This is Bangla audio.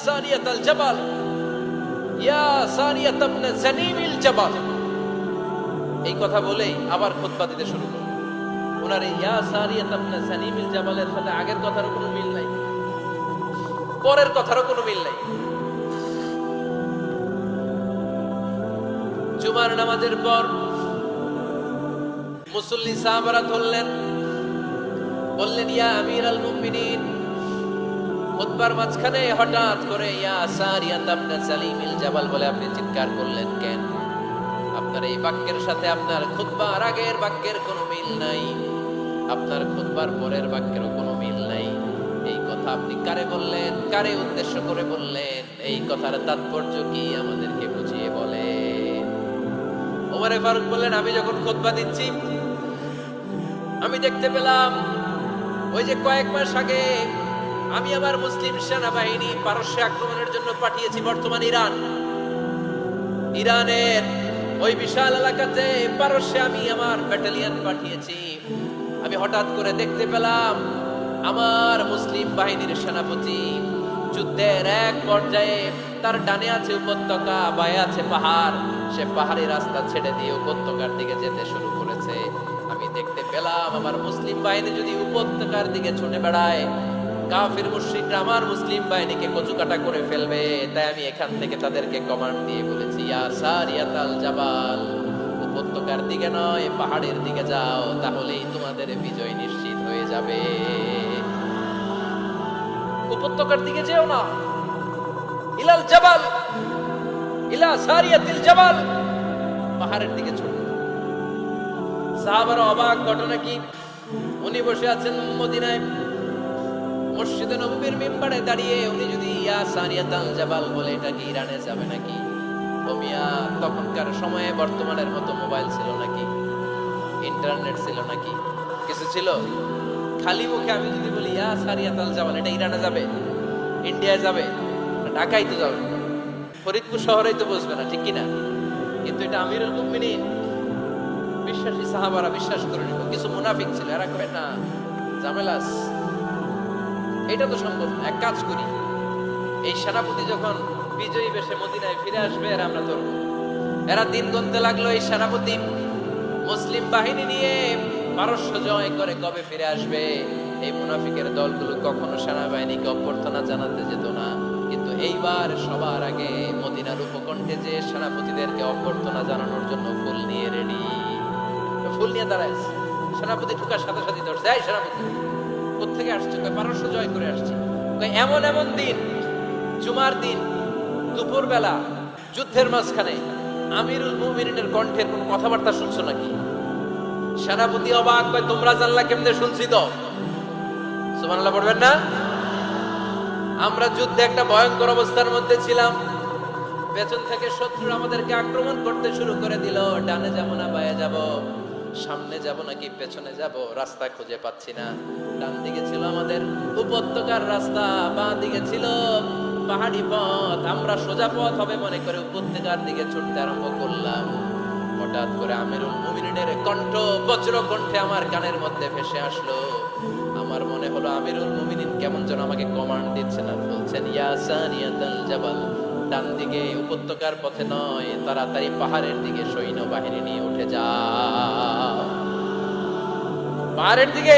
সারিয়াতাল জাবাল, ইয়া সারিয়াত ইবনে জানিমিল জাবাল। এই কথা বলেই আবার খুতবা দিতে শুরু করলেন। ওনার এই ইয়া সারিয়াত ইবনে জানিমিল জাবালের সাথে আগের কথারও কোনো মিল নাই, পরের কথারও কোনো মিল নাই। জুমার নামাজের পর মুসল্লি সাহাবারা ধরলেন, বললেন ইয়া আমিরাল মুমিনিন। খুতবার মাঝখানে হঠাৎ করে ইয়া সারিয়াত ইবনে জানিমিল জাবাল বলে আপনি চিৎকার করলেন কেন? আপনার এই বাক্যের সাথে আপনার খুতবার আগের বাক্যের কোনো মিল নাই, আপনার খুতবার পরের বাক্যেরও কোনো মিল নাই। এই কথা আপনি কারে বললেন, কারে উদ্দেশ্য করে বললেন? এই কথার তাৎপর্য কি আমাদেরকে বুঝিয়ে বলেন। ওমরে ফারুক বললেন, আমি যখন খুতবা দিচ্ছি আমি দেখতে পেলাম ওই যে কয়েক মাস আগে আমি আমার মুসলিম সেনাবাহিনী পারস্যে আক্রমণের জন্য পাঠিয়েছি, বর্তমান ইরানের ওই বিশাল এলাকাতে পারস্যে আমি আমার ব্যাটালিয়ন পাঠিয়েছি। আমি হঠাৎ করে দেখতে পেলাম আমার মুসলিম বাহিনীর সেনাপতি যুদ্ধের এক পর্যায়ে তার ডানে আছে উপত্যকা, বায়ে আছে পাহাড়, সে পাহাড়ি রাস্তা ছেড়ে দিয়ে উপত্যকার দিকে যেতে শুরু করেছে। আমি দেখতে পেলাম আমার মুসলিম বাহিনী যদি উপত্যকার দিকে ছুটে বেড়ায়, কাফির মুশরিকরা আমার মুসলিম বাহিনীকে কচুকাটা করে ফেলবে। তাই আমি এখান থেকে তাদেরকে কমান্ড দিয়ে বলেছি, ইয়া সারিয়াতাল জাবাল, উপত্যকার দিকে নয় পাহাড়ের দিকে যাও, তাহলেই তোমাদের বিজয় নিশ্চিত হয়ে যাবে। উপত্যকার দিকে যেও না, ইলাল জাবাল, ইলা সারিয়াতিল জাবাল, পাহাড়ের দিকে ছুটো। সাহাবারা অবাক, ঘটনা কি? উনি বসে আছেন মদিনায় মসজিদে নববীর মিম্বারে দাঁড়িয়ে, উনি যদি ইয়া সারিয়াতাল জাবাল বলে, এটা কি ইরানে যাবে নাকি? ও মিয়া, তখনকার সময়ে বর্তমানের মতো মোবাইল ছিল নাকি, ইন্টারনেট ছিল নাকি, কিছু ছিল? খালি মুখে আমি যদি বলি ইয়া সারিয়াতাল জাবাল, এটা ইরানে যাবে, ইন্ডিয়ায় যাবে, ঢাকায় তো যাবে, ফরিদপুর শহরেই তো বসবে না, ঠিক কিনা? কিন্তু এটা আমিরুল মুমিনিন বিশ্বাসী সাহাবারা বিশ্বাস করে নিল। কিছু মুনাফিক ছিল, এরা কবে না ঝামেলাস, এটা তো সম্ভব। এক কাজ করি, এই সেনাপতি যখন বিজয়ী বেশে মদিনায় ফিরে আসবে, এরা আমরা ধরবো। এরা দিন গুনতে লাগলো, এই সেনাপতি মুসলিম বাহিনী নিয়ে পারস্য জয় করে কবে ফিরে আসবে। এই মুনাফিকের দলগুলো কখনো সেনাবাহিনীকে অভ্যর্থনা জানাতে যেত না, কিন্তু এইবার সবার আগে মদিনার উপকণ্ঠে যে সেনাপতিদেরকে অভ্যর্থনা জানানোর জন্য ফুল নিয়ে রেডি, ফুল নিয়ে দাঁড়ায়। সেনাপতি ঢুকার সাথে সাথে ধরছে, এই সেনাপতি কোত্থেকে আসছে? পারস্য জয় করে আসছে। এমন এমন দিন, জুমার দিন দুপুর বেলা যুদ্ধের মাঝখানে আমিরুল মুমিনিনের কণ্ঠের কোন কথাবার্তা শুনছো নাকি? সেনাপতি অবাক, ভাই তোমরা জানলা কেমনে? শুনছি তো। সুবহানাল্লাহ পড়বেন না? আমরা যুদ্ধে একটা ভয়ঙ্কর অবস্থার মধ্যে ছিলাম, পেছন থেকে শত্রু আমাদেরকে আক্রমণ করতে শুরু করে দিল। ডানে যাবো না বায়ে যাব, সামনে যাব নাকি পেছনে যাব, রাস্তা খুঁজে পাচ্ছি না। ডান দিকে ছিল আমাদের উপত্যকার রাস্তা, বাঁ দিকে ছিল পাহাড়ি পথ। আমরা সোজা পথ হবে মনে করে উপত্যকার দিকে ছুটতে আরম্ভ করলাম। হঠাৎ করে আমিরুল মুমিনিনের কণ্ঠ বজ্র কণ্ঠে আমার কানের মধ্যে ভেসে আসলো। আমার মনে হলো আমিরুল মুমিনিন কেমন যেন আমাকে কমান্ড দিচ্ছেন আর বলছেন, ইয়া সারিয়াতাল জাবাল, ডান দিকে উপত্যকার পথে নয়, তাড়াতাড়ি পাহাড়ের দিকে সৈন্যবাহিনী নিয়ে উঠে যাও, পাহাড়ের দিকে।